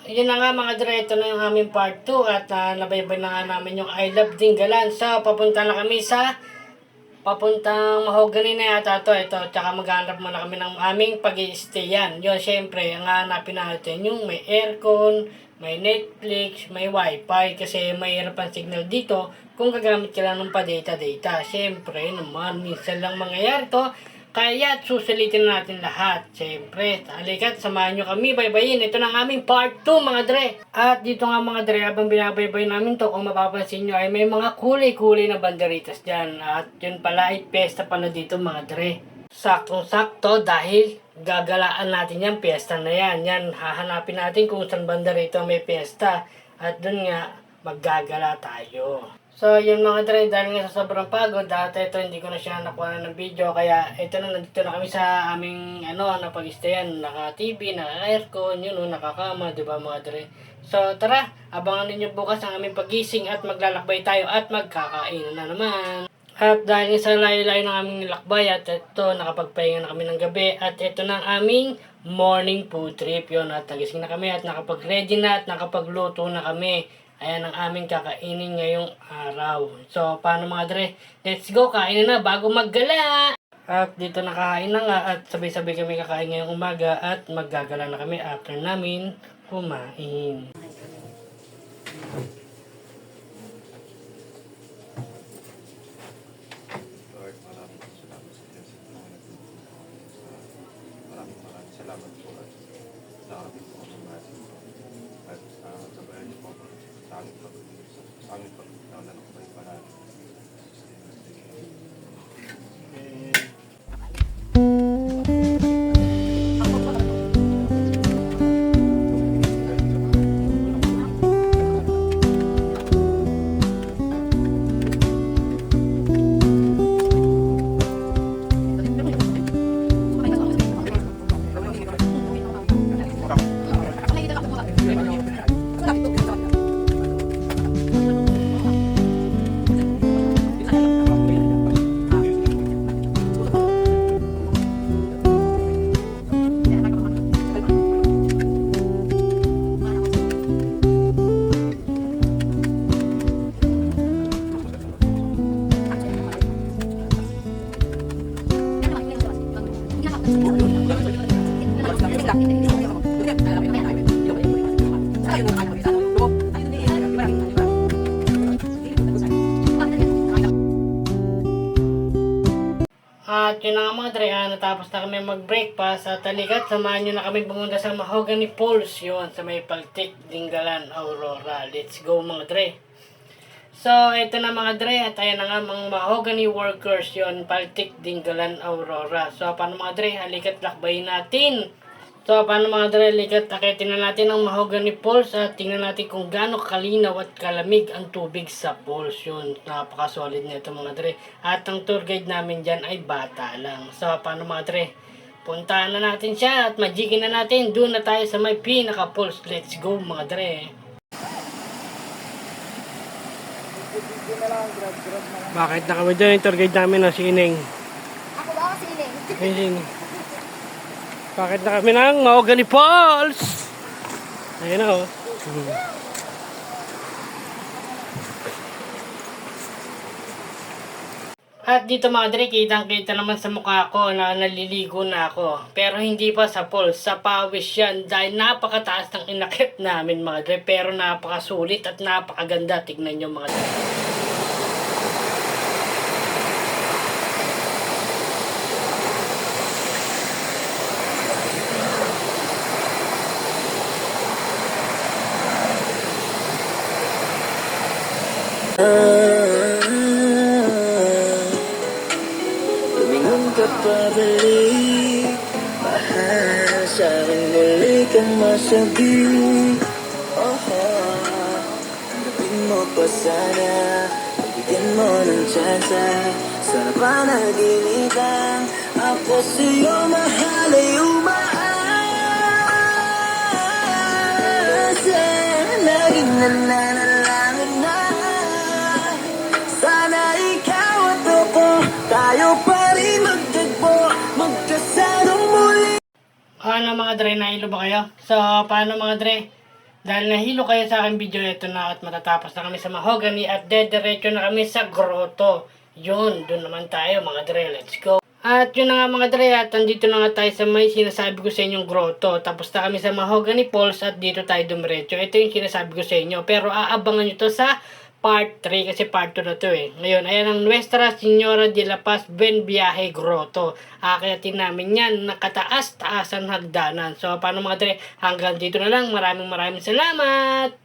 yun na nga mga dre, ito na yung aming part 2 at nabaybay na nga namin yung I Love Dingalan. So, papunta na kami sa papuntang Mahogany na yata to. Ito, tsaka maghanap muna kami ng aming pag-i-stayan. Yun, syempre, ang hanapin natin yung may aircon, may Netflix, may wifi kasi mahirap ang signal dito kung gagamit ka lang ng pa-data-data. Syempre naman, minsan lang mangyayari to. Kaya susulitin natin lahat. Siyempre, halika't samahan nyo kami, baybayin. Ito na ang aming part 2 mga dre. At dito nga mga dre, habang binabaybay namin to, kung mapapansin nyo ay may mga kulay-kulay na banderitas dyan. At yun pala ay pesta pala dito mga dre. Saktong-sakto dahil gagalaan natin yan, piyesta na yan. Yan, hahanapin natin kung saan banda rito may piyesta. At dun nga, maggagala tayo. So, yun mga dre, dahil nga sa sobrang pagod, dati ito hindi ko na siya nakuha ng video, kaya ito na, nandito na kami sa aming, napag-stayan, naka-TV, naka-aircon, yun, nakakama, di ba mga dre? So, tara, abangan ninyo bukas ang aming pagising at maglalakbay tayo at magkakain na naman. At dahil sa layo-layo ng aming lakbay at ito, nakapagpahinga na kami ng gabi at ito na ang aming morning food trip yun. At nagising na kami at nakapag-ready na at nakapagluto na kami. Ayan ang aming kakainin ngayong araw. So, paano mga dre? Let's go, kain na bago maggala! At dito nakain na nga at sabay-sabay kami kakain ngayong umaga at maggagala na kami after namin kumain. Maraming salamat po at sa amin po ang sumasi po at sabayan niyo po ako sa aming pagkakita ng may paraan. At yun na nga mga dre, natapos na kami mag-breakfast at talikat, samahan nyo na kami pumunta sa Mahogany Falls yun, sa may Paltik, Dingalan, Aurora. Let's go mga dre. So, ito na mga dre, at ayan na nga mga Mahogany Workers yun, Paltik, Dingalan, Aurora. So, paano mga dre, halikat lakbayin natin. So, paano mga dre, halikat akitin na natin ang Mahogany Falls at tingnan natin kung gaano kalinaw at kalamig ang tubig sa falls yun. Napaka-solid na ito mga dre. At ang tour guide namin dyan ay bata lang. So, paano mga dre, puntahan na natin siya at magiging na natin. Doon na tayo sa may pinaka-falls. Let's go mga dre. Bakit nakawid dyan yung tour guide namin na si Ineng? Ako ba kasi Ining? Ayun. Bakit na kami ng Mahogany Falls? Ayun na oh. At dito mga dre, kitang-kita naman sa mukha ko na naliligo na ako. Pero hindi pa sa falls, sa pawis yan. Dahil napakataas ng inakit namin mga dre. Pero napakasulit at napakaganda. Tignan nyo mga dre. Lumingon ka pabalik, mahal sa akin muli kang masabi. Tanggapin mo pa sana, bigyan mo ng tsansa. Sana panaginitan ako sa'yo, mahal ay umaasa. Laging nananalangin na sana ikaw at ako, tayo pa rin magtagpo, magkasama muli. Ano mga dre, nailo ba kayo? So, paano mga dre? Dahil nahilo kayo sa aking video ito na at matatapos na kami sa mahogany at dediretso na kami sa grotto. Yun, doon naman tayo mga dre, let's go. At yun na nga mga dre, at andito na nga tayo sa may sinasabi ko sa inyong grotto. Tapos na kami sa Mahogany Falls at dito tayo dumiretso. Ito yung sinasabi ko sa inyo. Pero aabangan nyo to sa part 3 kasi part 2 na to eh. Ngayon, ayan ang Nuestra Señora de la Paz Buen Viaje Grotto. Akayatin namin yan, nakataas-taasan hagdanan. So, paano mga dre, hanggang dito na lang. Maraming salamat!